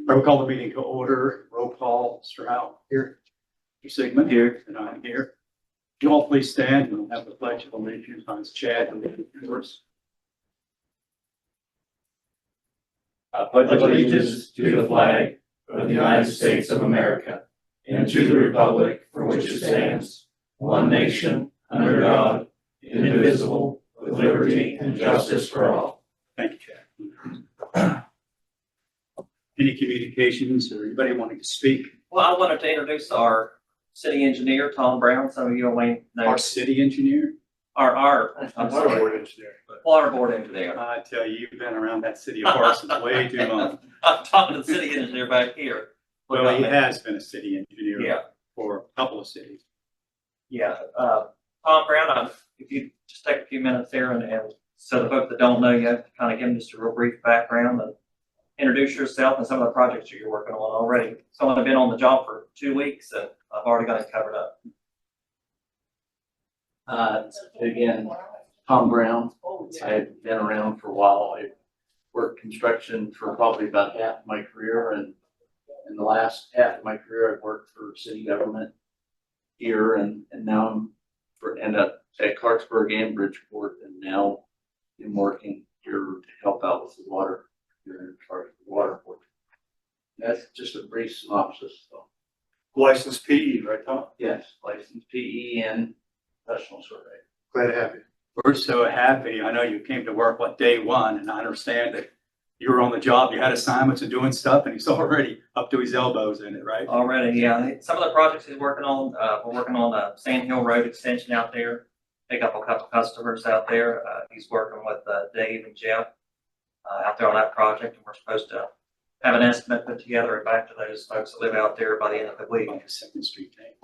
I will call the meeting to order. Roll call, Mr. Howe here, Mr. Sigmund here, and I'm here. You all please stand and we'll have the pledge of allegiance on Chad and yours. I pledge allegiance to the flag of the United States of America and to the republic for which it stands, one nation, under God, indivisible, with liberty and justice for all. Thank you, Chad. Any communications or anybody wanting to speak? Well, I wanted to introduce our city engineer, Tom Brown. Some of you may know. Our city engineer? Our Water Board engineer. Water Board engineer. I tell you, you've been around that city of Parsons way too long. I'm talking to the city engineer back here. Well, he has been a city engineer Yeah. for a couple of cities. Yeah. Tom Brown, if you just take a few minutes here and so the folks that don't know you, kind of give them just a real brief background and introduce yourself and some of the projects that you're working on already. So I've been on the job for 2 weeks and I've already got it covered up. Again, Tom Brown. I've been around for a while. I worked construction for probably about half my career, and in the last half of my career, I've worked for city government here, and now I'm at Clarksburg and Bridgeport, and now I'm working here to help out with the water here in Clarksburg Water Board. That's just a brief synopsis, though. Licensed PE, right, Tom? Yes, licensed PE and professional survey. Glad to have you. We're so happy. I know you came to work, day one, and I understand that you were on the job, you had assignments and doing stuff, and he's already up to his elbows in it, right? Already, yeah. Some of the projects he's working on, we're working on the Sand Hill Road extension out there. Pick up a couple customers out there. He's working with Dave and Jeff out there on that project, and we're supposed to have an estimate put together and back to those folks that live out there by the end of the week. Like a Second Street tank.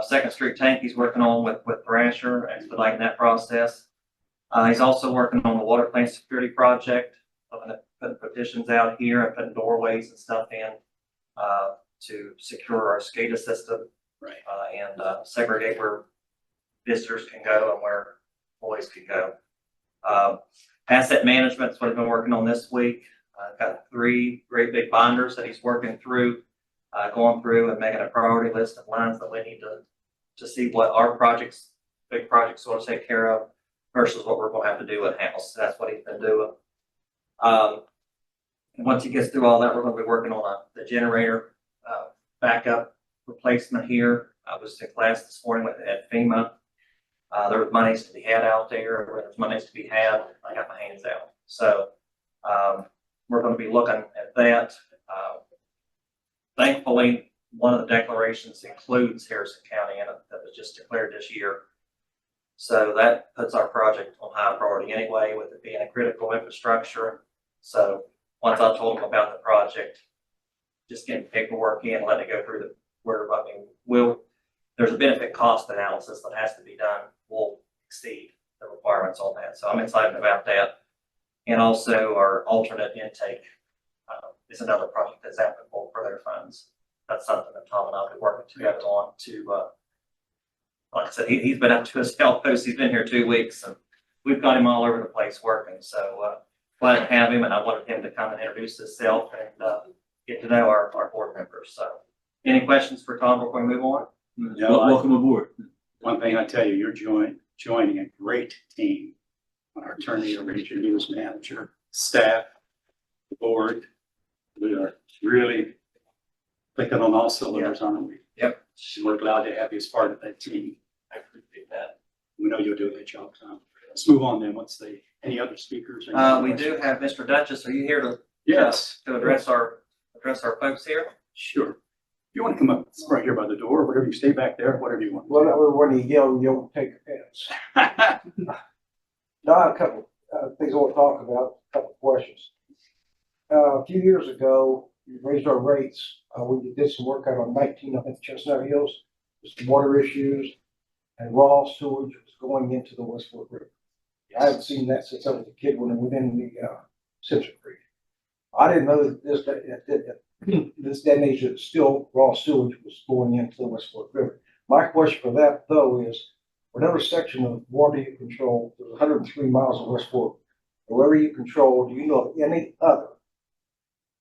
Second Street tank he's working on with Thrasher, expediting that process. He's also working on the water plant security project, putting petitions out here and putting doorways and stuff in to secure our SCADA system, Right. And segregate where visitors can go and where employees can go. Asset management is what I've been working on this week. I've got 3 great big binders that he's working through, going through and making a priority list of lines that we need to see what our projects, big projects, want to take care of versus what we're going to have to do in-house. That's what he's been doing. And once he gets through all that, we're going to be working on the generator backup replacement here. I was in class this morning at FEMA. There was monies to be had out there. Where there's monies to be had, I got my hands out. So we're going to be looking at that. Thankfully, one of the declarations includes Harrison County in it that was just declared this year. So that puts our project on high priority anyway, with it being a critical infrastructure. So once I told them about the project, just getting paperwork in, letting it go through there's a benefit cost analysis that has to be done. We'll exceed the requirements on that. So I'm excited about that. And also our alternate intake is another project that's applicable for their funds. That's something that Tom and I have been working together on to, like I said, he's been up to his elbows. He's been here 2 weeks and we've got him all over the place working. So glad to have him, and I wanted him to come and introduce himself and get to know our board members. So any questions for Tom before we move on? No, Welcome aboard. one thing I tell you, you're joining a great team on our attorney, our region news manager, staff, the board. We are really clicking on all cylinders, aren't we? Yep. We're glad to have you as part of that team. I appreciate that. We know you'll do a good job, Tom. Let's move on then. Any other speakers? We do have Mr. Duchess. Are you here to Yes. to address our folks here? Sure. You want to come up right here by the door, whatever you stay back there, whatever you want. Well, when you yell, you don't take offense. Now, I have a couple things I want to talk about, a couple of questions. A few years ago, we raised our rates. We did some work out on 19, I think, Chestnut Hills. There's some water issues, and raw sewage was going into the West Fork River. I haven't seen that since I was a kid when I went in the Central Creek. I didn't know that this day and age that still raw sewage was going into the West Fork River. My question for that, though, is whatever section of water you control, there's 103 miles of West Fork. Wherever you control, do you know of any other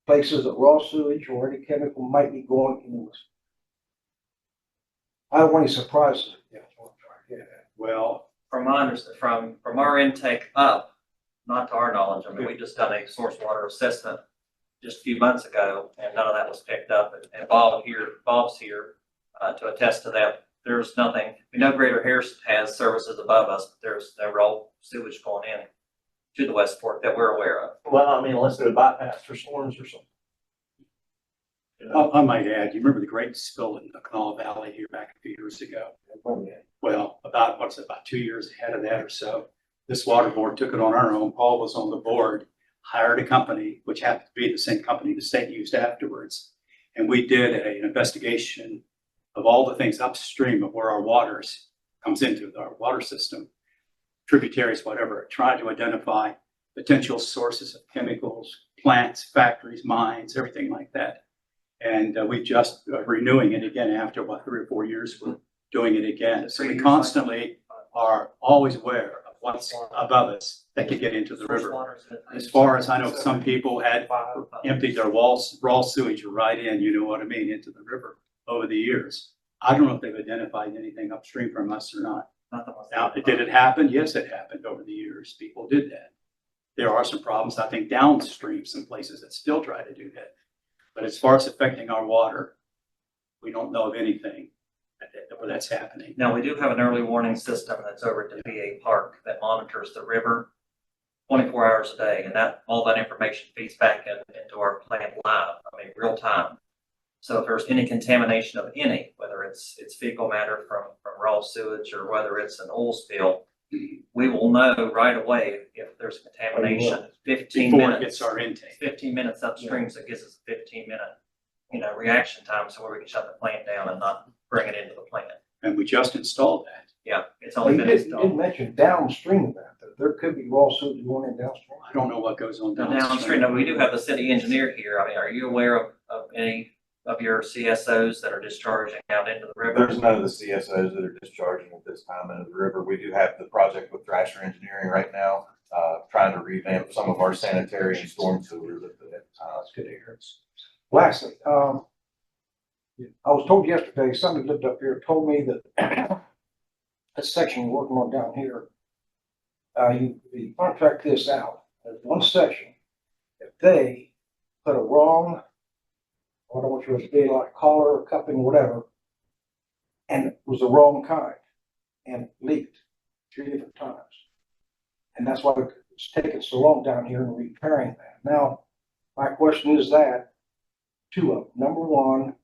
places that raw sewage or any chemical might be going in this. I don't want any surprises. Yeah, that's what I'm trying to get at. Well, From my understanding, from our intake up, not to our knowledge, I mean, we just done a source water assessment just a few months ago, and none of that was picked up. And Bob's here to attest to that. There's nothing, we know Greater Harrison has services above us, but there's no raw sewage going in to the West Fork that we're aware of. Well, I mean, unless they're bypassed for storms or something. I might add, you remember the great spill in the Canal Valley here back a few years ago? Well, about 2 years ahead of that or so, this water board took it on our own. Paul was on the board, hired a company, which happened to be the same company the state used afterwards. And we did an investigation of all the things upstream of where our waters comes into our water system, tributaries, whatever, tried to identify potential sources of chemicals, plants, factories, mines, everything like that. And we just renewing it again after about 3 or 4 years, we're doing it again. So we constantly are always aware of what's above us that could get into the river. As far as I know, some people had emptied their raw sewage right in, you know what I mean, into the river over the years. I don't know if they've identified anything upstream from us or not. Now, did it happen? Yes, it happened over the years. People did that. There are some problems, I think, downstream, some places that still try to do that. But as far as affecting our water, we don't know of anything where that's happening. Now, we do have an early warning system that's over at the VA Park that monitors the river 24 hours a day. And that all that information feeds back into our plant live, I mean, real time. So if there's any contamination of any, whether it's fecal matter from raw sewage or whether it's an oil spill, we will know right away if there's contamination. 15 Before it minutes. gets our intake. 15 minutes upstream, so it gives us a 15-minute, reaction time, so where we can shut the plant down and not bring it into the plant. And we just installed that. Yeah, it's Well, only you been didn't installed. mention downstream of that there could be raw sewage going in downstream. I don't know what goes on Now, downstream. downstream, now, we do have the city engineer here. I mean, are you aware of any of your CSOs that are discharging out into the river? There's none of the CSOs that are discharging at this time into the river. We do have the project with Thrasher Engineering right now, trying to revamp some of our sanitary and storm sewers at the time. That's good to hear. Lastly, I was told yesterday, somebody lived up here, told me that that section we're working on down here, you contract this out. There's one section, if they put a wrong, I don't know what it be, like collar or cupping, whatever, and it was the wrong kind, and leaked 3 different times. And that's why it's taking so long down here in repairing that. Now, my question is that, 2 of them. Number one,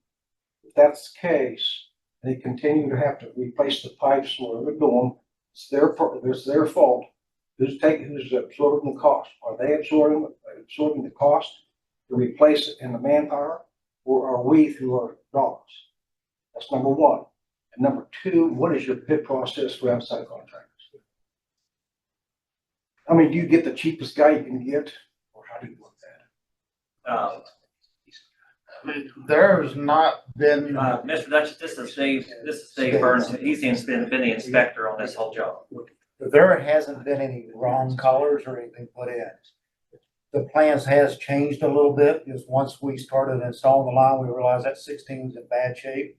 if that's the case, they continue to have to replace the pipes where they're going, it's their fault. Who's absorbing the cost? Are they absorbing the cost to replace it in the manpower, or are we through our dollars? That's number one. And number two, what is your bid process for outside contractors? I mean, do you get the cheapest guy you can get, or how do you work that? There's not been, Mr. Dutchess, this is Dave Burns. He's been the inspector on this whole job. there hasn't been any wrong colors or anything put in. The plans has changed a little bit, because once we started installing the line, we realized that 16 was in bad shape.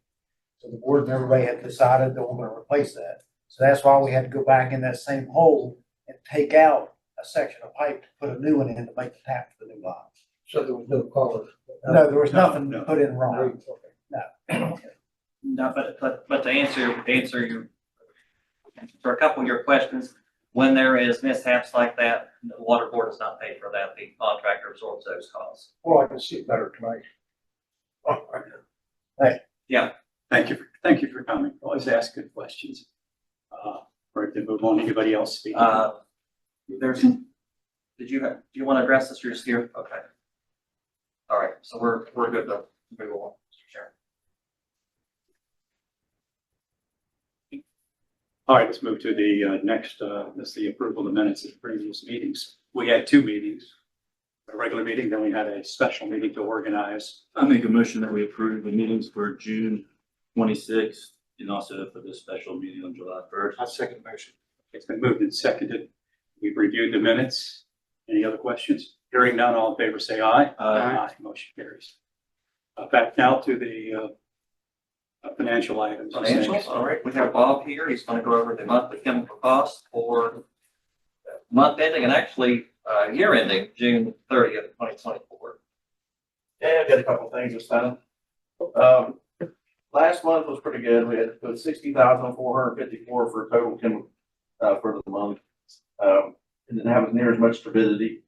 So the board and everybody had decided that we're going to replace that. So that's why we had to go back in that same hole and take out a section of pipe to put a new one in to make the tap for the new line. So there was no color. No, there was nothing No. put in wrong. No, but to answer your, for a couple of your questions, when there is mishaps like that, the water board does not pay for that. The contractor absorbs those costs. Well, I can see it better tonight. Thank you for coming. Always ask good questions. Or to move on, anybody else speaking? Do you want to address this? You're just here? Okay. All right, so we're good to move on, Mr. Chairman. All right, let's move to the next, that's the approval of the minutes of previous meetings. We had 2 meetings, a regular meeting, then we had a special meeting to organize. I make a motion that we approve the meetings for June 26th and also for the special meeting on July 1st. I second the motion. It's been moved and seconded. We've reviewed the minutes. Any other questions? Hearing none, all in favor, say aye. Aye. Motion carries. Back now to the financial items. Financials, all right, we have Bob here, he's gonna go over the monthly chemical costs for month ending and actually, year ending, June 30th, 2024. Yeah, I got a couple things this time. Last month was pretty good. We had 60,454 for total chemical, for the month. It didn't have near as much turbidity.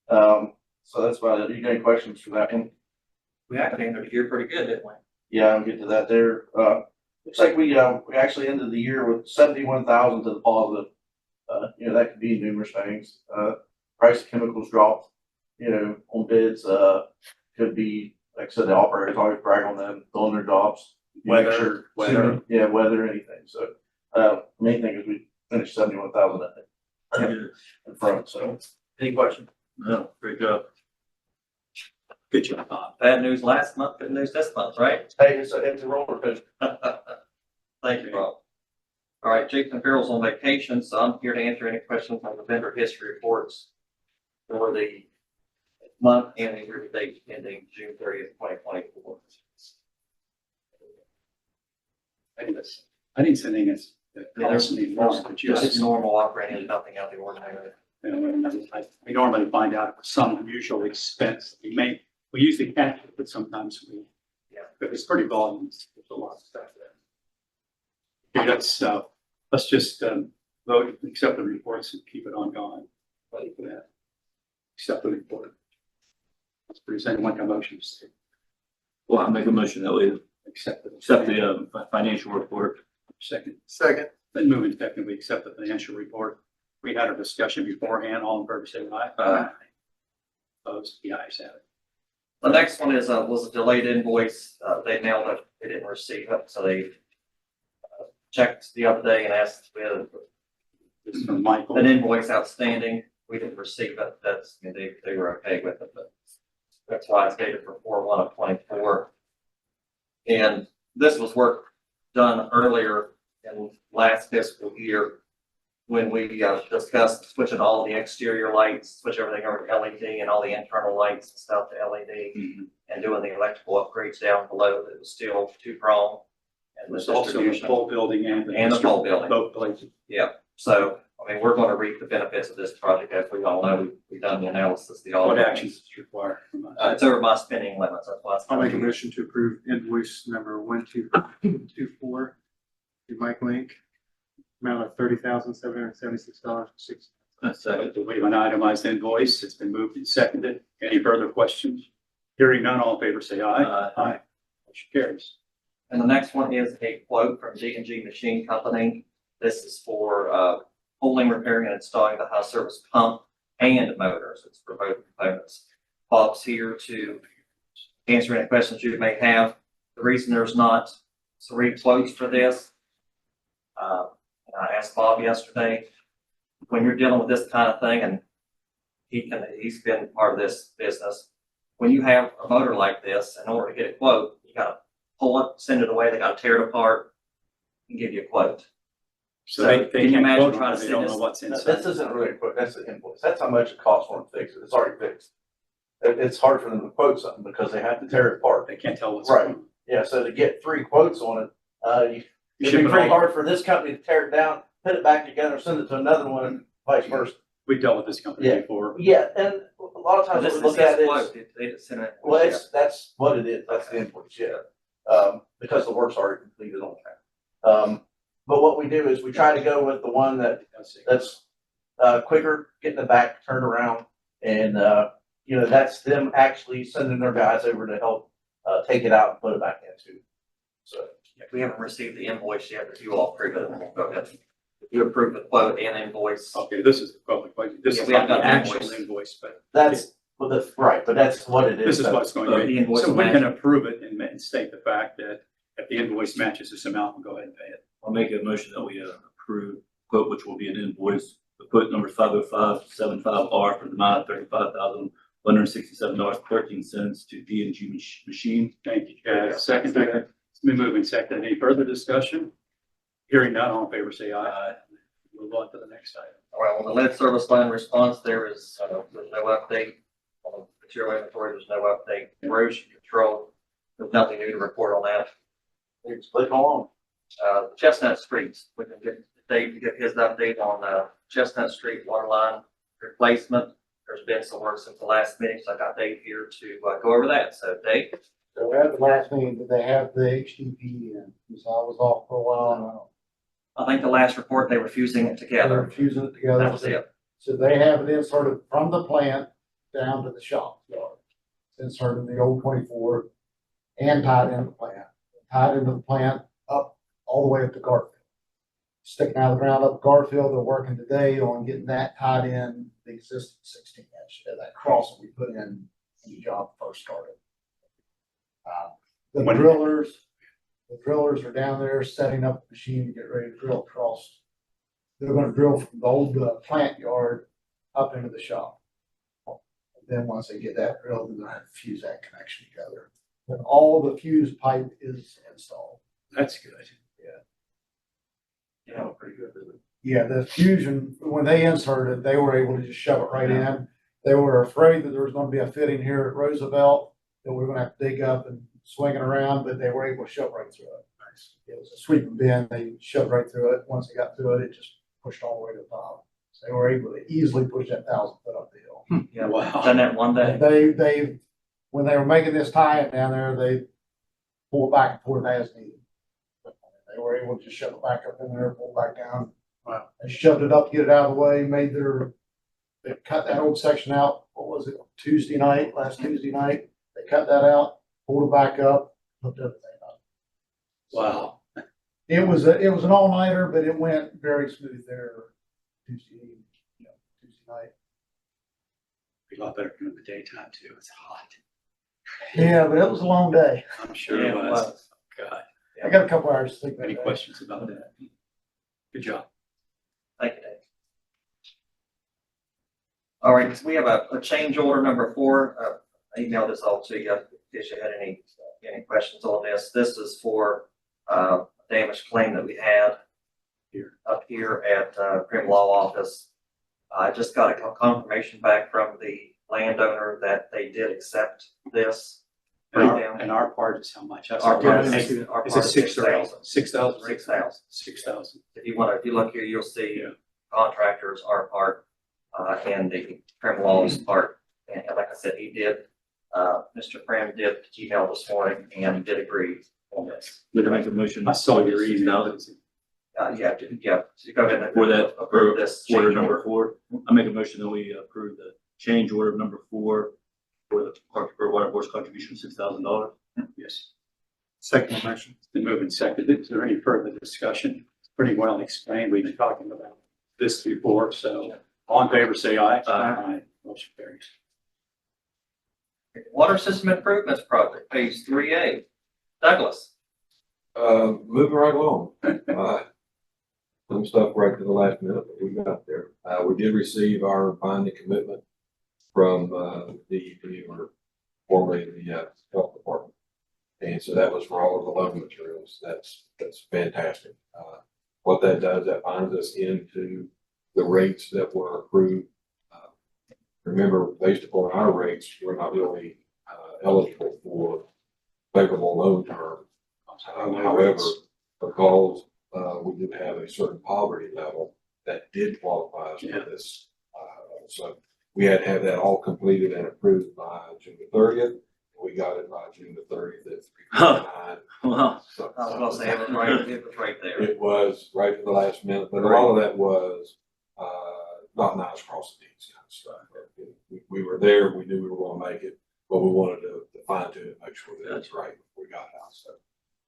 So that's about it. You got any questions for that one? We actually ended the year pretty good, didn't we? Yeah, I'll get to that there. Looks like we actually ended the year with 71,000 to the positive. That could be numerous things. Price of chemicals dropped, on bids, could be, like I said, the operators always brag on them, doing their jobs. Weather. Yeah, weather, anything. So, main thing is we finished 71,000 in front, so. Any questions? No, great job. Good job, Bob. Bad news last month, good news this month, right? Hey, it's a roller coaster. Thank you, Bob. All right, Jason Farrell's on vacation, so I'm here to answer any questions on the vendor history reports for the month and the year to date ending June 30th, 2024. I didn't say anything that costs me more, but Just just, normal operating, nothing out of the ordinary. we normally find out if some unusual expense. We usually catch it, but sometimes we, but it's pretty voluminous. There's a lot of stuff there. Okay, let's just vote, accept the reports and keep it on going. Ready for that? Accept the report. Let's present one motion. Well, I'll make a motion that we Accept the financial report. Second. Second. Then moving second, we accept the financial report. We had a discussion beforehand. All in favor, say aye. Opposed? The ayes have it. The next one was a delayed invoice. They mailed it, they didn't receive it, so they checked the other day and asked, we had This is from Michael. an invoice outstanding. We didn't receive it. They were okay with it, but that's why it's dated for 4/1/24. And this was work done earlier in last fiscal year when we discussed switching all the exterior lights, switch everything over to LED and all the internal lights and stuff to LED and doing the electrical upgrades down below. It was still two-prong. And the There's also the distribution. whole building And the whole building. Both places. Yeah, so, we're gonna reap the benefits of this project, as we all know, we've done the analysis, the What audit. actions is required from us? It's over my spending limits, that's why it's. I'll make a motion to approve invoice number 1224 to Mike Link, amount of $30,776.06. Second. We have an itemized invoice. It's been moved and seconded. Any further questions? Hearing none, all in favor, say aye. Aye. Motion carries. And the next one is a quote from G&G Machine Company. This is for, pulling, repairing, and installing the high service pump and motors. It's for both components. Bob's here to answer any questions you may have. The reason there's not 3 quotes for this, and I asked Bob yesterday, when you're dealing with this kind of thing, and he's been part of this business, when you have a motor like this, in order to get a quote, you gotta pull it, send it away, they gotta tear it apart and give you a quote. So they Can you can't imagine quote trying on to it. They send don't this- know what's This inside. isn't really a quote, that's the invoice. That's how much it costs for them to fix it. It's already fixed. It's hard for them to quote something because they have to tear it apart. They can't tell what's. Right. Yeah, so to get 3 quotes on it, it'd Ship be it pretty all. hard for this company to tear it down, put it back together, send it to another one, and vice versa. We dealt with this company Yeah. before. Yeah, and a lot of times This what is we look at his is, quote, they didn't send it. well, that's what it is. That's the invoice, yeah. Because the work's already completed on that. But what we do is we try to go with the one that's quicker, getting it back, turned around. And, that's them actually sending their guys over to help, take it out and put it back in too. So, We haven't received the invoice yet, but you all approve it, we'll go ahead. If you approve the quote and invoice, Okay, this is the public budget. This Yeah, is we not haven't the got the actual invoice. invoice, but that's, right, but that's what it is. this is what's going to the be. invoice So we match. can approve it and state the fact that if the invoice matches this amount, we'll go ahead and pay it. I'll make a motion that we approve quote, which will be an invoice, the quote number 50575R for the amount of $35,167.13 to D&G Machine. Thank you, Chad. Second. It's been moved and seconded. Any further discussion? Hearing none, all in favor, say aye. Move on to the next item. all right, on the lead service line response, there's no update. material inventory, there's no update. Erosion control, there's nothing new to report on that. It's click on. Chestnut Streets, we can get Dave to get his update on, Chestnut Street water line replacement. There's been some work since the last meeting, so I got Dave here to, go over that. So Dave? So at the last meeting, did they have the HDP in? Because I was off for a while. I think the last report, they were fusing it They're together. fusing it together. That was it. So they have it inserted from the plant down to the shop yard. It's inserted in the old 24 and tied into the plant. Tied into the plant up all the way up to Garfield. Sticking out of the ground up Garfield, they're working today on getting that tied in the existing 16-inch, that cross that we put in when the job first started. The drillers are down there setting up the machine to get ready to drill across. They're gonna drill from the old plant yard up into the shop. And then once they get that drilled, they're gonna have to fuse that connection together. But all the fuse pipe is installed. That's good. Yeah, pretty good. Yeah, the fusion, when they inserted, they were able to just shove it right in. They were afraid that there was gonna be a fitting here at Roosevelt that we were gonna have to dig up and swing it around, but they were able to shove right through it. It was a sweeping bend. They shoved right through it. Once they got through it, it just pushed all the way to the top. So they were able to easily push that 1,000 foot up the hill. Yeah, Wow. done that one day. They, when they were making this tie-in down there, they pulled back and forth as needed. They were able to just shove it back up in there, pull back down. Wow. They shoved it up, get it out of the way, they cut that old section out, what was it, last Tuesday night? They cut that out, pulled it back up, hooked everything up. Wow. It was an all-nighter, but it went very smooth there Tuesday night. Be a lot better during the daytime too. It's hot. Yeah, but it was a long day. I'm sure Yeah, it it was. was. God. I got a couple hours to think about Any that. questions about that? Good job. Thank you, Dave. All right, so we have a change order number 4. I emailed this all to you in case you had any questions on this. This is for a damage claim that we had up here at Prim Law Office. I just got a confirmation back from the landowner that they did accept this. And our part is how much? That's Our all part right. is Is our it part is 6,000? 6,000. 6,000? 6,000. 6,000. If you look here, you'll see Yeah. contractors, our part, and the Prim Law's part. And like I said, he did, Mr. Prim did email this morning and did agree on this. Would I make a motion? I saw your email. Yeah, so go ahead and For that, approve this. Order change number 4, I make a motion that we approve the change order number 4 for the Clarksburg Water Board's contribution of $6,000. Yes. Second motion. It's been moved and seconded. Is there any further discussion? It's pretty well explained. We've been talking about this before, so all in favor, say aye. Aye. Motion carries. Water System Improvements Project, page 3A. Douglas. Moving right along. Some stuff right to the last minute, but we got there. We did receive our binding commitment from, DEP, or formerly the, health department. And so that was for all of the loan materials. That's fantastic. What that does, that binds us into the rates that were approved. Remember, based upon our rates, we're not really, eligible for favorable loan terms. However, because we do have a certain poverty level that did qualify us for this. So we had to have that all completed and approved by June the 30th. We got it by June the 30th at 3:59. Wow. So I was gonna say it was right there. it was right at the last minute, but a lot of that was not nice across the T's kind of stuff. We were there, we knew we were gonna make it, but we wanted to fine tune it, make sure that it's right before we got out. So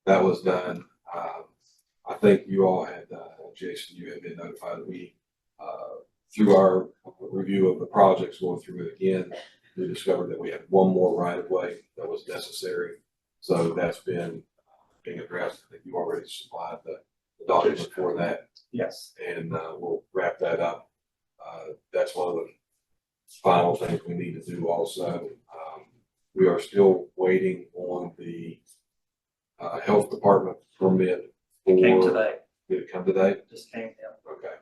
that was done. I think you all had, Jason, you had been notified that we, through our review of the projects, going through it again, we discovered that we had one more right of way that was necessary. So that's been being addressed. I think you already supplied the documents for that. Yes. And we'll wrap that up. That's one of the final things we need to do also. We are still waiting on the health department permit for. Came today, Did it come today? just came in. Okay.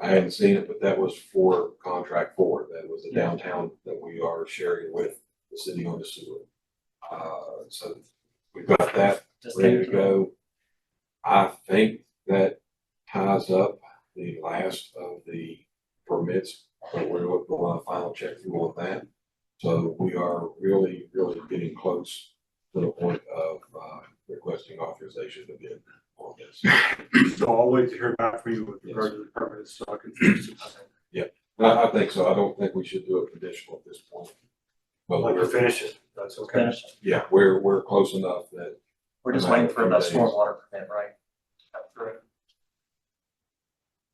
I hadn't seen it, but that was for contract 4. That was the downtown that we are sharing with the city on the sewer. So we've got that Just ready came to to go. I think that ties up the last of the permits, but we're looking on a final check through on that. So we are really, really getting close to the point of requesting authorization to bid on this. So I'll wait to hear back from you with regard to the permits, so I can finish it. I think so. I don't think we should do a conditional at this point. But Like we're, to finish it, that's okay. finish. yeah, we're close enough that We're just waiting for the stormwater permit, right? Come through.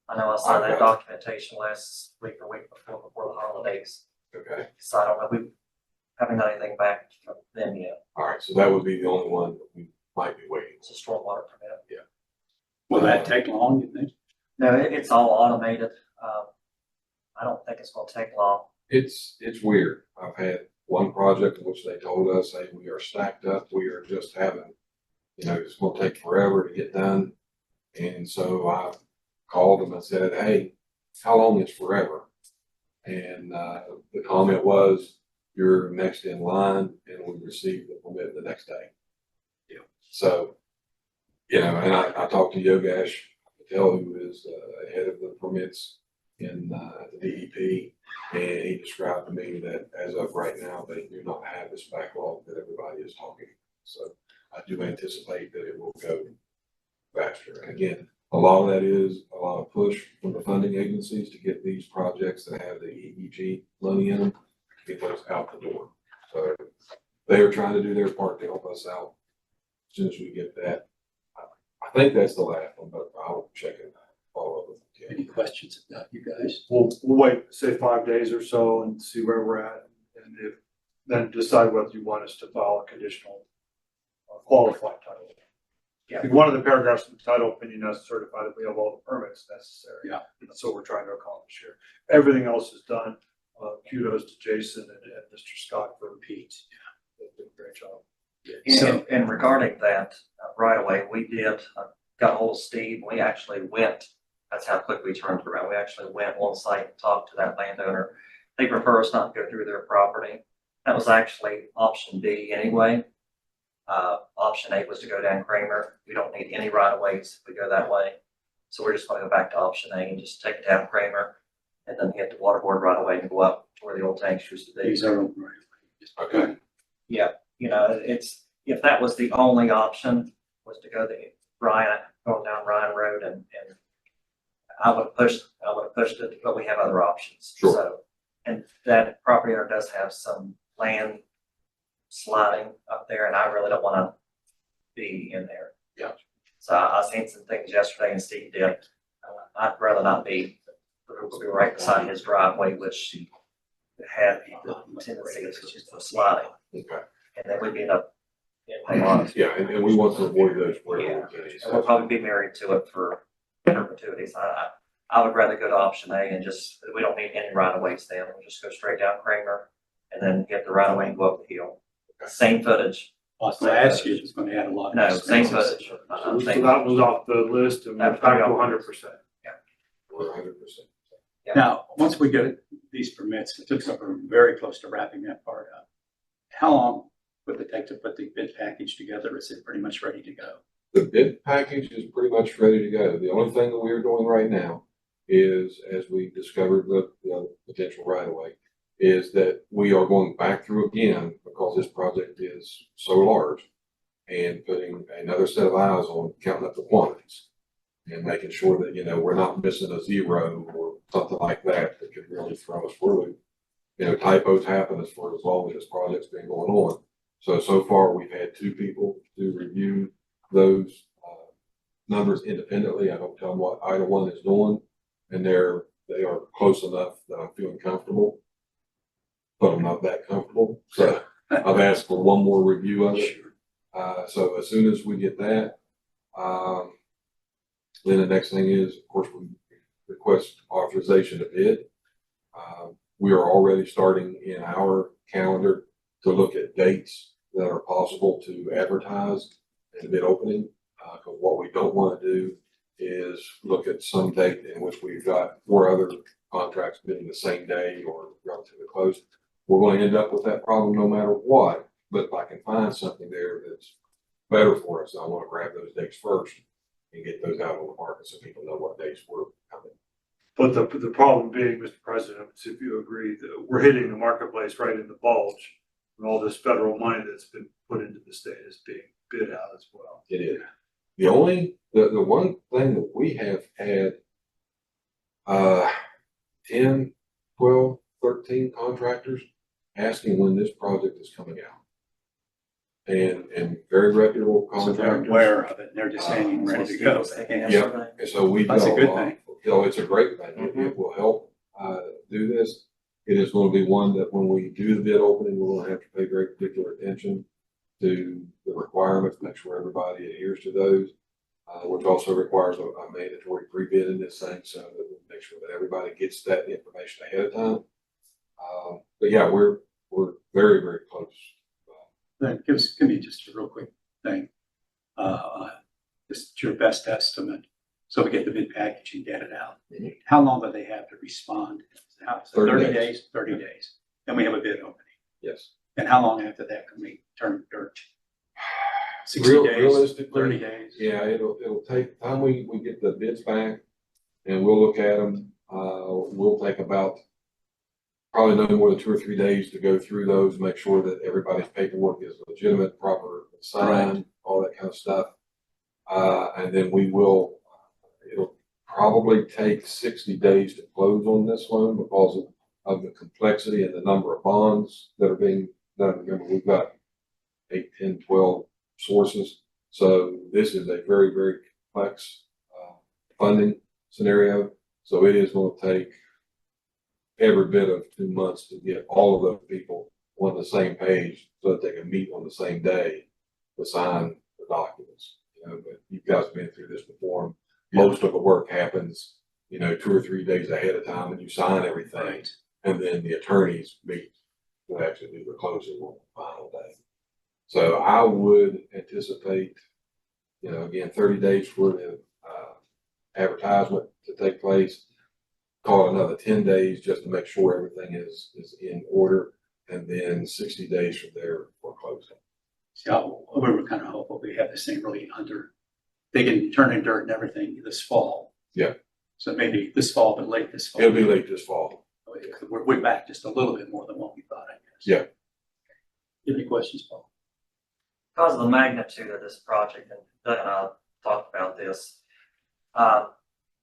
I know I saw that documentation last week or week before the holidays, okay. so I don't know, we haven't got anything back from them yet. All right, so that would be the only one that we might be waiting. It's a stormwater permit. Will that take long, you think? No, it's all automated. I don't think it's gonna take long. It's weird. I've had one project in which they told us, hey, we are stacked up. We are just having, it's gonna take forever to get done. And so I called them and said, hey, how long is forever? And the comment was, you're next in line, and we received the permit the next day. Yeah. So, and I talked to Yogesh Patel, who is head of the permits in the DEP, and he described to me that as of right now, they do not have this backlog that everybody is talking. So I do anticipate that it will go faster. And again, a lot of that is a lot of push from the funding agencies to get these projects that have the EEG money in them, get those out the door. So they are trying to do their part to help us out. As soon as we get that, I think that's the last one, but I'll check and follow up with you. Any questions about you guys? We'll wait, say 5 days or so and see where we're at, and then decide whether you want us to file a conditional qualified title. Yeah. I think one of the paragraphs in the title opinion has to certify that we have all the permits necessary. Yeah. That's what we're trying to accomplish here. Everything else is done. Kudos to Jason and Mr. Scott for Pete. They did a great job. And regarding that, right away, we did, got a hold of Steve, we actually went, that's how quick we turned it around. We actually went on site and talked to that landowner. They prefer us not to go through their property. That was actually option B anyway. Option A was to go down Kramer. We don't need any right of ways if we go that way. So we're just gonna go back to option A and just take it down Kramer and then hit the water board right away and go up to where the old tanks used to be. These are right. Okay. Yeah, it's, if that was the only option, was to go going down Ryan Road and I would have pushed it, but we have other options. Sure. So, and that property owner does have some land sliding up there, and I really don't want to be in there. Yeah. So I seen some things yesterday, and Steve did. I'd rather not be right beside his driveway, which had the tendency of just sliding, Okay. and then we'd end up in a lot. Yeah, and we want to avoid those where Yeah. we can. And we'll probably be married to it for perpetuity. So I would rather go to option A and just, we don't need any right of ways then. We'll just go straight down Kramer and then get the right of way and go up the hill. Same footage. Last year was going to add a lot. of No, same expenses. footage. So that was off the list and we're back to 100%. We're 100%. Now, once we get these permits, it took we're very close to wrapping that part up. How long would it take to put the bid package together? Is it pretty much ready to go? The bid package is pretty much ready to go. The only thing that we are doing right now is, as we discovered the potential right of way, is that we are going back through again because this project is so large and putting another set of eyes on counting up the quantities and making sure that, we're not missing a zero or something like that that could really throw us for a loop. Typos happen as long as this project's been going on. So far we've had 2 people to review those numbers independently. I don't tell them what either one is doing, and they are close enough that I'm feeling comfortable, but I'm not that comfortable. So I've asked for one more review of it. So as soon as we get that, then the next thing is, of course, we request authorization to bid. We are already starting in our calendar to look at dates that are possible to advertise and bid opening. Because what we don't want to do is look at some date in which we've got 4 other contracts bidding the same day or relatively close. We're going to end up with that problem no matter what, but if I can find something there that's better for us, I want to grab those dates first and get those out on the market so people know what dates we're coming. But the problem being, Mr. President, if you agree, that we're hitting the marketplace right in the bulge, and all this federal money that's been put into the state is being bid out as well. It is. The one thing that we have had 10, 12, 13 contractors asking when this project is coming out. And very reputable So they're contractors. aware of it, and they're just hanging ready to go. Yep. And so we've got That's a a good lot, thing. you know, it's a great thing. It will help, do this. It is going to be one that when we do the bid opening, we're going to have to pay very particular attention to the requirements, make sure everybody adheres to those, which also requires a mandatory pre-bid in this thing, so that we make sure that everybody gets that information ahead of time. But yeah, we're very, very close. Then give me just a real quick thing. Just your best estimate, so we get the bid package and get it out. How long do they have to respond? How, is it 30 30 days. days? 30 days. Then we have a bid opening. Yes. And how long after that can we turn dirt? 60 days, Realistically, 30 days? yeah, it'll take time we get the bids back and we'll look at them. We'll take about probably no more than 2 or 3 days to go through those, make sure that everybody's paperwork is legitimate, proper, signed, all that kind of stuff. And then it'll probably take 60 days to close on this one because of the complexity and the number of bonds that are being done. Remember, we've got 8, 10, 12 sources. So this is a very, very complex funding scenario. So it is going to take every bit of 2 months to get all of those people on the same page so that they can meet on the same day to sign the documents. You know, but you guys have been through this before. Most of the work happens, 2 or 3 days ahead of time, and you sign everything, Right. and then the attorneys meet to actually do the closing on the final day. So I would anticipate, again, 30 days for the advertisement to take place. Call it another 10 days just to make sure everything is in order, and then 60 days from there for closing. So we were kind of hopeful we have this thing really they can turn in dirt and everything this fall. Yeah. So maybe this fall, but late this fall. It'll be late this fall. We're back just a little bit more than what we thought, I guess. Yeah. Any questions, Paul? Because of the magnitude of this project, and Doug and I talked about this,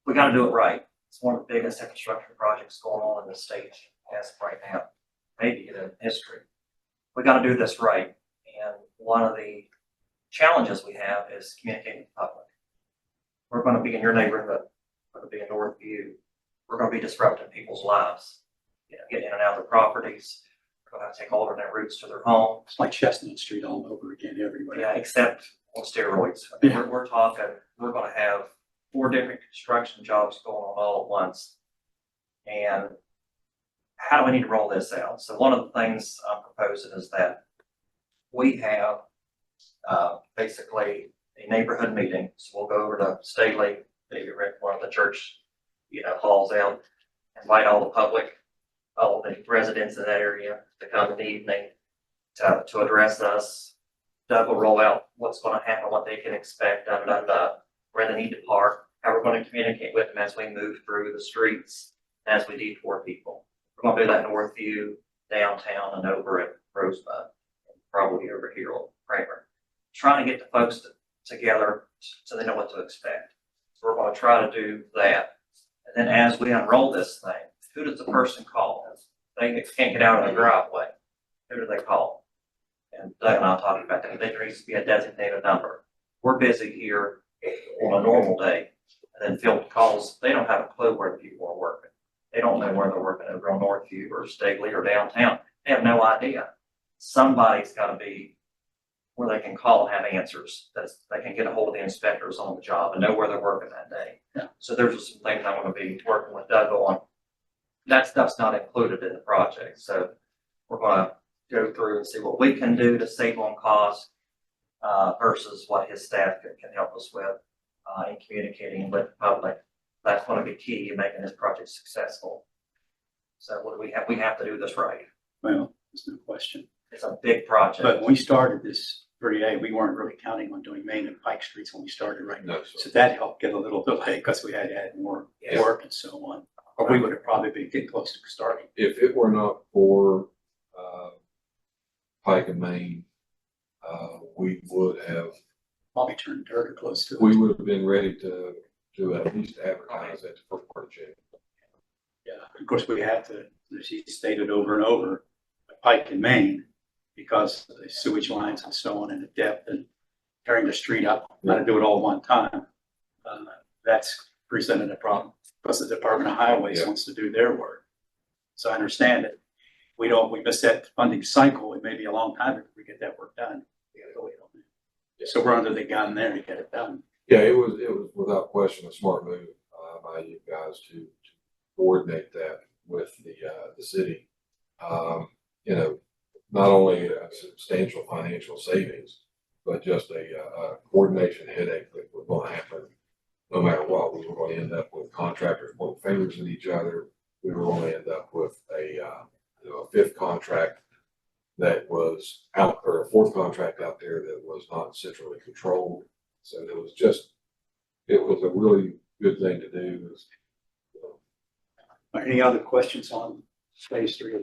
we got to do it right. It's one of the biggest infrastructure projects going on in the state as of right now, maybe in history. We got to do this right. And one of the challenges we have is communicating with the public. We're going to be in your neighborhood, we're going to be in Northview. We're going to be disrupting people's lives, getting in and out of their properties. We're going to take alternate routes to their home. It's like Chestnut Street all over again, everybody. Yeah, except on steroids. Yeah. We're talking, we're going to have 4 different construction jobs going on all at once. And how do we need to roll this out? So one of the things I'm proposing is that we have basically a neighborhood meeting. So we'll go over to Staley, maybe rent one of the church, halls out, invite all the public, all the residents in that area to come in the evening to address us. Doug will roll out what's going to happen, what they can expect, where they need to park, how we're going to communicate with them as we move through the streets, as we detour people. We're going to do that in Northview, downtown, and over at Rosebud, and probably over here on Kramer. Trying to get the folks together so they know what to expect. So we're going to try to do that. And then as we unroll this thing, who does the person call? They can't get out of the driveway. Who do they call? And Doug and I talked about that. There needs to be a designated number. We're busy here on a normal day, and then field calls. They don't have a clue where the people are working. They don't know where they're working over on Northview or Stagley or downtown. They have no idea. Somebody's got to be where they can call and have answers. They can get a hold of the inspectors on the job and know where they're working that day. Yeah. So there's just some things I want to be working with Doug on. That stuff's not included in the project. So we're going to go through and see what we can do to save on cost versus what his staff can help us with. and communicating with the public. That's going to be key in making this project successful. So what do we have? We have to do this right. Well, there's no question. It's a big project. But when we started this 38, we weren't really counting on doing Main and Pike Streets when we started, right? No, So sir. that helped get a little delay because we had to add more Yeah. work and so on. Or we would have probably been getting close to starting. If it were not for, Pike and Main, we would have, Probably turned dirt or close to it. we would have been ready to at least advertise that for part check. Yeah, of course, we had to, as he stated over and over, Pike and Main, because of the sewage lines and so on and the depth and tearing the street up, not to do it all one time. That's presented a problem, because the Department of Highways Yeah. wants to do their work. So I understand it. We missed that funding cycle. It may be a long time before we get that work done. We gotta go wait on that. So we're under the gun there to get it done. Yeah, it was without question a smart move, by you guys to coordinate that with the city. You know, not only a substantial financial savings, but just a coordination headache that was going to happen no matter what. We were going to end up with contractors pointing fingers at each other. We were going to end up with a fifth contract that was out, or a fourth contract out there that was not centrally controlled. So it was a really good thing to do. Any other questions on phase 3? All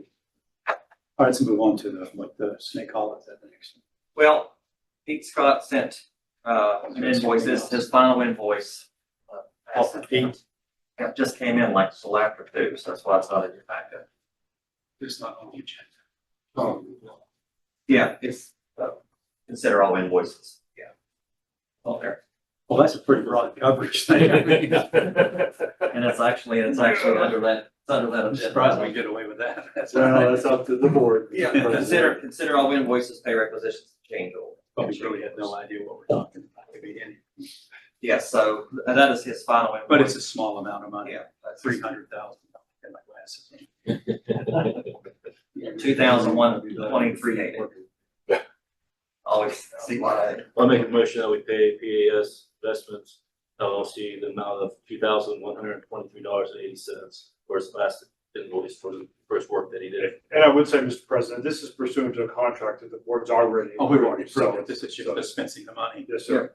right, let's move on to what the Snake Hollow is at the next one. Well, Pete Scott sent an invoice, his final invoice. Pete? It just came in like till after 2, so that's why it's not in your packet. It's not on the agenda. Yeah, it's, consider all invoices. Yeah. All there. Well, that's a pretty broad coverage thing. I mean, And it's actually under that, it's under that. I'm surprised we get away with that. That's Well, that's up to the board. Yeah, consider all invoices, pay requisitions, change order. But we really had no idea what we're talking about at the beginning. Yes, so that is his final invoice. But it's a small amount of money. Yeah. That's 300,000. Get my glasses. 2001-23. Always see why. I'll make a motion that we pay PAS Investments LLC the amount of $2,123.80 for his last invoice for the first work that he did. And I would say, Mr. President, this is pursuant to a contract that the board's already. Oh, we've already So- approved it. This is just dispensing the money. Yes, sir.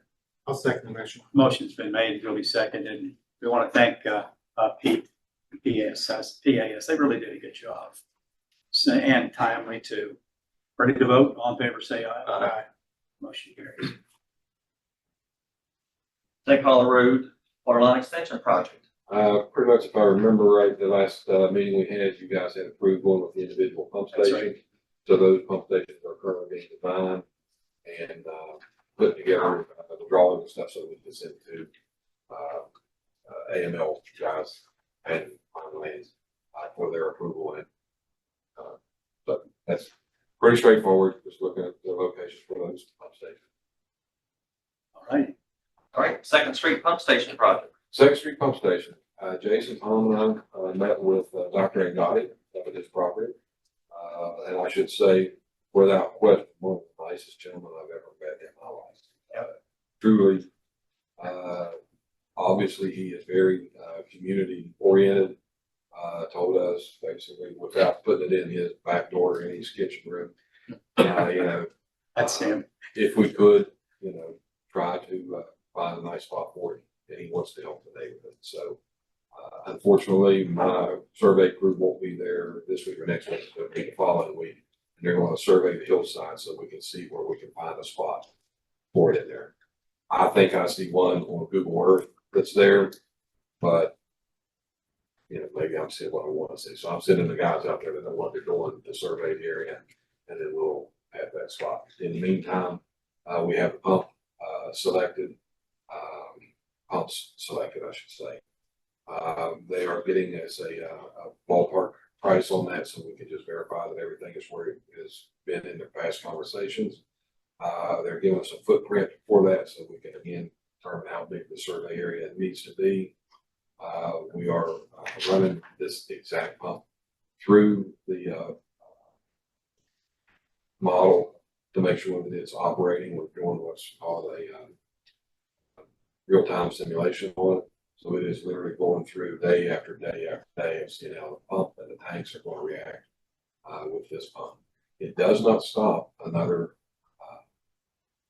I'll second the motion. Motion's been made, duly seconded. We want to thank Pete, PAS. They really did a good job. And timely too. Ready to vote? All in favor, say aye. Aye. Motion carries. Snake Hollow Road Water Line Extension Project. Pretty much if I remember right, the last meeting we had, you guys had approved one with the individual pump That's stations. So those pump stations are currently being designed and put together, the drawing and stuff, so we can send to AML guys and lands for their approval. And but that's pretty straightforward, just looking at the locations for those pump stations. All right. All right, Second Street Pump Station Project. Second Street Pump Station, Jason, Tom, and I met with Dr. Angotti up at his property. And I should say, without question, one of the nicest gentlemen I've ever met in my life. Truly, obviously, he is very community oriented. Told us basically without putting it in his back door or in his kitchen room, That's him. if we could, try to find a nice spot for him, and he wants to help the neighborhood. So, unfortunately, my survey crew won't be there this week or next week, it'll be the following week. And they're going to survey the hillside so we can see where we can find a spot for it in there. I think I see one on Google Earth that's there, but maybe I'm seeing what I want to see. So I'm sending the guys out there that know what they're doing to survey the area, and then we'll have that spot. In the meantime, we have the pump selected, pumps selected, I should say. They are getting us a ballpark price on that, so we can just verify that everything is where it has been in their past conversations. They're giving us a footprint for that, so we can again determine how big the survey area needs to be. We are running this exact pump through the model to make sure that it's operating. We're doing what's called a real-time simulation on it. So it is literally going through day after day after day and seeing how the pump and the tanks are going to react with this pump. It does not stop another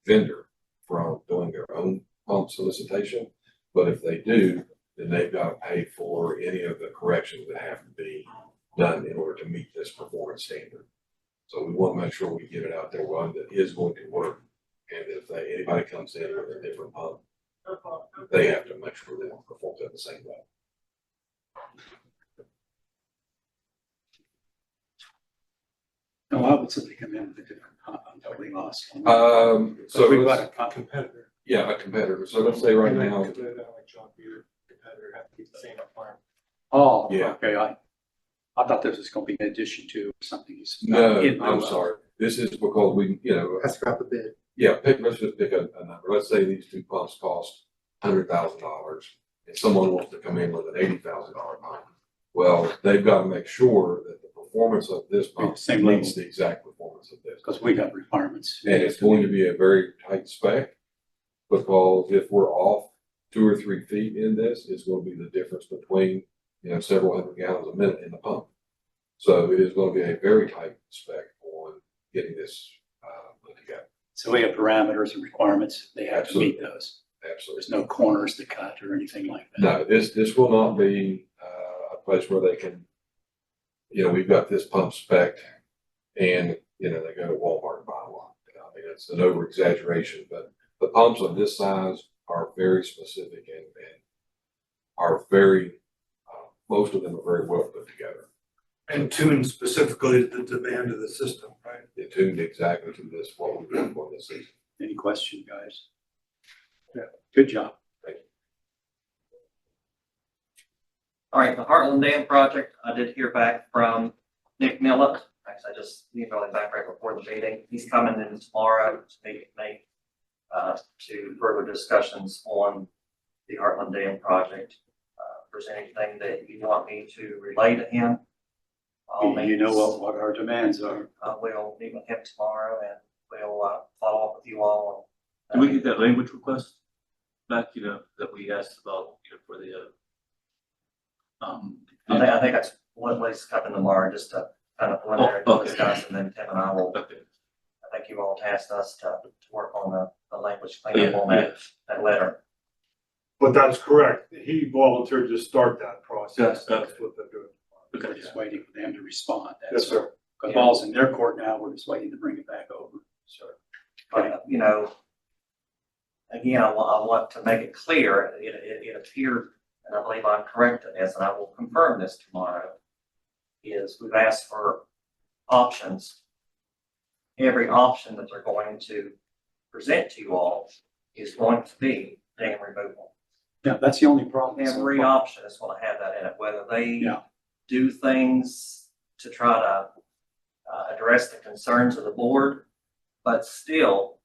vendor from doing their own pump solicitation, but if they do, then they've got to pay for any of the corrections that have to be done in order to meet this performance standard. So we want to make sure we get it out there, one that is going to work. And if anybody comes in with a different pump, they have to make sure that it performs at the same level. No, why would somebody come in with a different pump? I'm totally lost. So we've let's- got a Competitor. yeah, a competitor. So let's say right now, Like John Deere competitor have to be the same requirement. Oh, Yeah. okay, I thought this was gonna be in addition to something you said. no, In lieu I'm of. sorry. This is because we, Has to go out the bid. yeah, let's just pick a number. Let's say these two pumps cost $100,000 and someone wants to come in with an $80,000 pump. Well, they've got to make sure that the performance of this Be pump the same level. meets the exact performance of this. Because we got requirements. And it's going to be a very tight spec, because if we're off 2 or 3 feet in this, it's going to be the difference between, several hundred gallons a minute in the pump. So it is going to be a very tight spec on getting this put together. So we have parameters and requirements. They have to meet those. Absolutely. There's no corners to cut or anything like that. No, this will not be a place where they can, we've got this pump spec and, they go to Walmart and buy one. I mean, it's an over exaggeration, but the pumps of this size are very specific and are very, most of them are very well put together. And tuned specifically to the demand of the system, right? They're tuned exactly to this, what we're doing for this season. Any question, guys? Yeah, good job. All right, the Heartland Dam project, I did hear back from Nick Millett. Actually, I just emailed him back right before the meeting. He's coming in tomorrow to meet with me to further discussions on the Heartland Dam project. If there's anything that you want me to relay to him, You know what our demands are. we'll meet with him tomorrow and we'll follow up with you all. Did we get that language request back, that we asked about, for the, I think that's what he's coming tomorrow, just to kind of preliminary Oh, okay. discuss, and then Tim and I will, okay. I think you all tasked us to work on the language cleanup on that letter. But that's correct. He volunteered to start that process. Yes, That's okay. what they're doing. We're just waiting for them to respond. Yes, sir. Because ball's in their court now. We're just waiting to bring it back over. So. But, again, I want to make it clear, it appeared, and I believe I'm correct in this, and I will confirm this tomorrow, is we've asked for options. Every option that they're going to present to you all is going to be dam removal. Yeah, that's the only problem. Every option is going to have that in it, whether they Yeah. do things to try to address the concerns of the board, but still,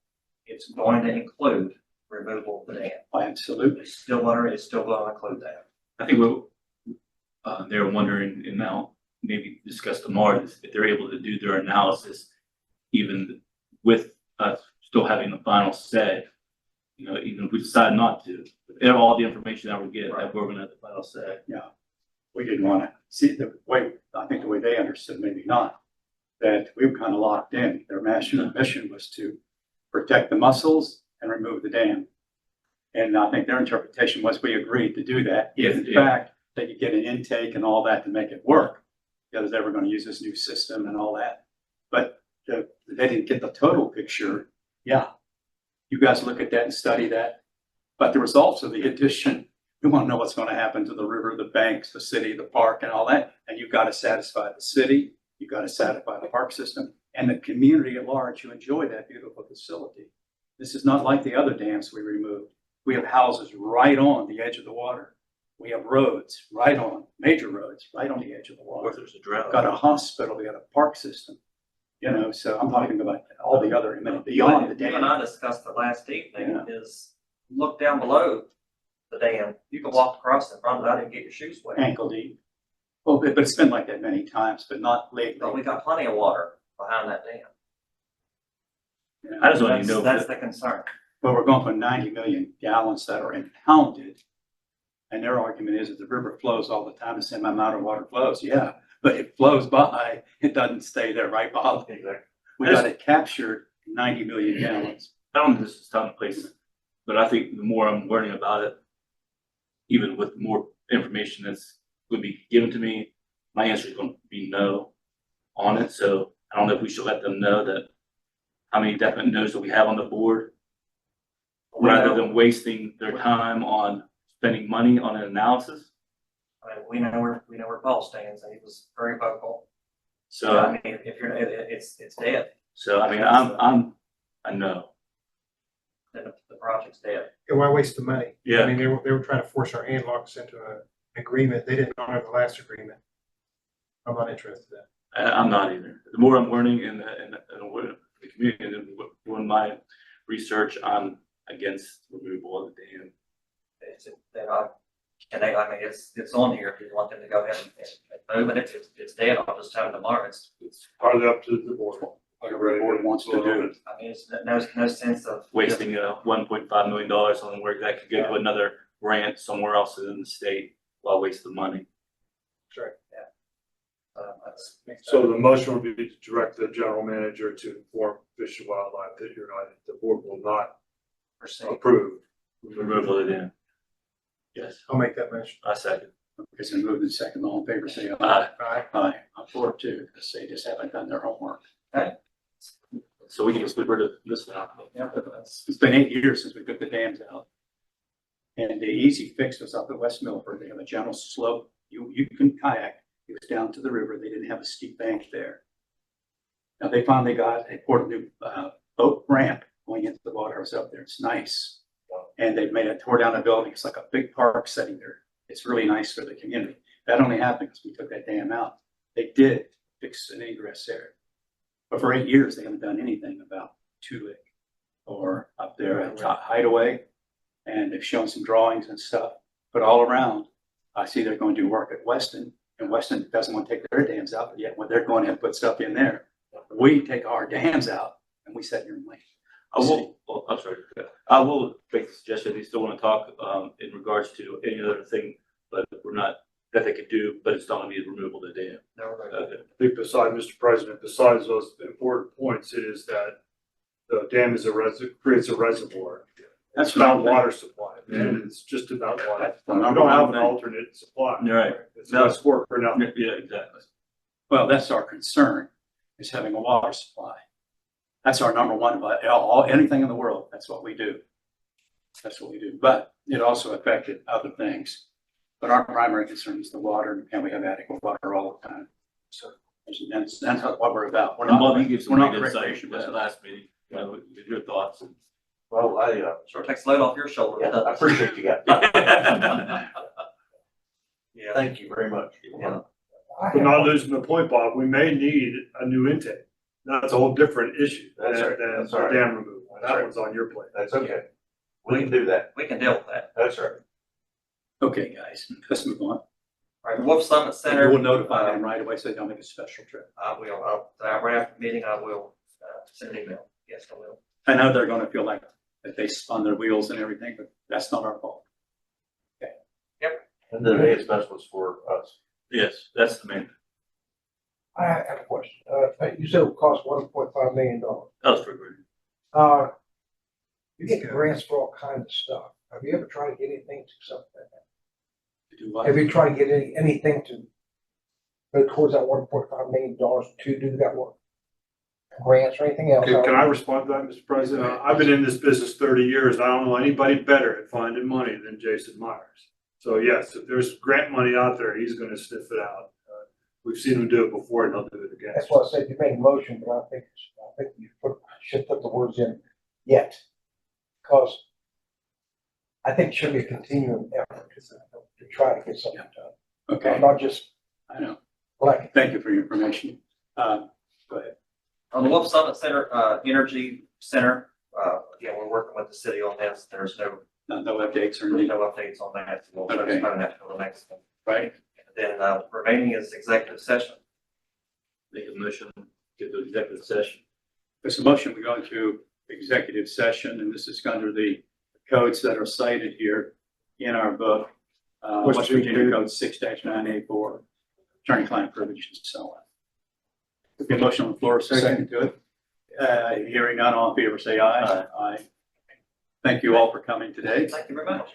it's going to include removal of the dam. Absolutely. It's still going to include that. I think they're wondering, and now maybe discuss tomorrow, if they're able to do their analysis, even with us still having the final say, even if we decide not to, if all the information that we get, that we're gonna have the final say. We didn't want to see the way, I think the way they understood, maybe not, that we were kind of locked in. Their mission was to protect the mussels and remove the dam. And I think their interpretation was we agreed to do that if in fact they could get an intake and all that to make it work. Because they were going to use this new system and all that. But they didn't get the total picture. Yeah. You guys look at that and study that. But there was also the addition. We want to know what's going to happen to the river, the banks, the city, the park and all that. And you've got to satisfy the city. You've got to satisfy the park system and the community at large who enjoy that beautiful facility. This is not like the other dams we removed. We have houses right on the edge of the water. We have roads right on, major roads right on the edge of the water. Or if there's a drought. Got a hospital, we got a park system. So I'm talking about all the other, beyond the You and I dam. discussed it last evening, is look down below the dam. You can walk across in front of that and get your shoes wet. Ankle deep. Well, but it's been like that many times, but not lately. But we got plenty of water behind that dam. I just want to know. That's the concern. But we're going for 90 million gallons that are impounded. And their argument is that the river flows all the time, the same amount of water flows. Yeah, but it flows by, it doesn't stay there, right, Bob? Exactly. We got it captured 90 million gallons. I don't know if this is time and place, but I think the more I'm learning about it, even with more information that's going to be given to me, my answer is going to be no on it. So I don't know if we should let them know that how many definite no's that we have on the board, rather than wasting their time on spending money on an analysis. I mean, we know where Paul stands, and he was very vocal. So, I mean, if you're, it's dead, so I mean, I'm a no. then the project's dead. And why waste the money? I Yeah, mean, they were trying to force our hand locks into an agreement. They didn't honor the last agreement. I'm not interested in that. I'm not either. The more I'm learning in the community and doing my research, I'm against removal of the dam. They're not, and they, I mean, it's on here if you want them to go ahead and move it. If it's dead, I'll just tell them tomorrow. It's, Partly up to the board. Whatever the board wants to do. I mean, it's no sense of Wasting $1.5 million on work that could go to another grant somewhere else in the state while wasting the money. So the motion would be to direct the general manager to inform Fish and Wildlife that you're not, the board will not approve. Removal of the dam. Yes, I'll make that motion. I second. Okay, so moved and second, all in favor, say aye. Aye. Aye. Aye, I'm for it too, because they just haven't done their homework. So we can just get rid of this now. It's been 8 years since we took the dams out. And the easy fix was up at West Milford. They have a gentle slope. You can kayak. It was down to the river. They didn't have a steep bank there. Now they finally they poured a new boat ramp going into the water. I was up there. It's nice. And they've tore down a building. It's like a big park sitting there. It's really nice for the community. That only happened because we took that dam out. They did fix an egress there. But for 8 years, they haven't done anything about Tulik or up there at Hideaway. And they've shown some drawings and stuff, but all around, I see they're going to do work at Weston, and Weston doesn't want to take their dams out, but yet when they're going to put stuff in there, we take our dams out and we set your lane. I will, well, I'm sorry. I will make the suggestion, they still want to talk, in regards to any other thing, but we're not, that they could do, but it's not gonna be the removal of the dam. Okay. I think Mr. President, besides those important points, is that the dam is creates a reservoir. That's It's about not water supply, and it's just about water. That's the We number don't have one an thing. alternate supply. You're right. It's not sport for nothing. Yeah, exactly. Well, that's our concern, is having a water supply. That's our number one, but anything in the world, that's what we do. That's what we do, but it also affected other things. But our primary concern is the water, and we have adequate water all the time. So that's what we're about. We're And Bob, not, you gave some we're not great insight recreation. at the last meeting, with your thoughts. Well, Sure takes the load off your shoulder. yeah, I appreciate you guys. Yeah. Thank you very much. Yeah. But not losing the point, Bob, we may need a new intake. That's a whole different issue than That's right. than That's the all right. dam removal. That's That right. one's on your plate. That's okay. We can do that. We can deal with that. That's right. Okay, guys, let's move on. All right, the Wolf Summit You Center. will notify them right away, so they don't make a special trip. I will, right after the meeting, I will, send an email. Yes, I will. I know they're gonna feel like that they spun their wheels and everything, but that's not our fault. And the day specialist for us. Yes, that's the main, I have a question. You said it would cost $1.5 million. that was for group. You get grants for all kinds of stuff. Have you ever tried to get anything to something like that? To do what? Have you tried to get anything to go towards that $1.5 million to do that work? Grants or anything else? Can I respond to that, Mr. President? I've been in this business 30 years. I don't know anybody better at finding money than Jason Myers. So yes, if there's grant money out there, he's gonna sniff it out. We've seen him do it before and he'll do it again. That's what I said. You made a motion, but I think you should put the words in yet. Because I think it should be a continuing effort to try to get something done. Okay, Not just I know. like, Thank you for your information. Go ahead. On the Wolf Summit Center, Energy Center, again, we're working with the city on this. There's no updates or There's anything, no updates on that. So we'll Okay. try to have to go the next one. right? And then, remaining is executive session. Make a motion, get to executive session. There's a motion, we go into executive session, and this is under the codes that are cited here in our book. What's West the Virginia code? Code 6-984, attorney-client privilege and so on. Okay, motion on the floor, second to it. Hearing none, all in favor, say aye. Aye. Thank you all for coming today. Thank you very much.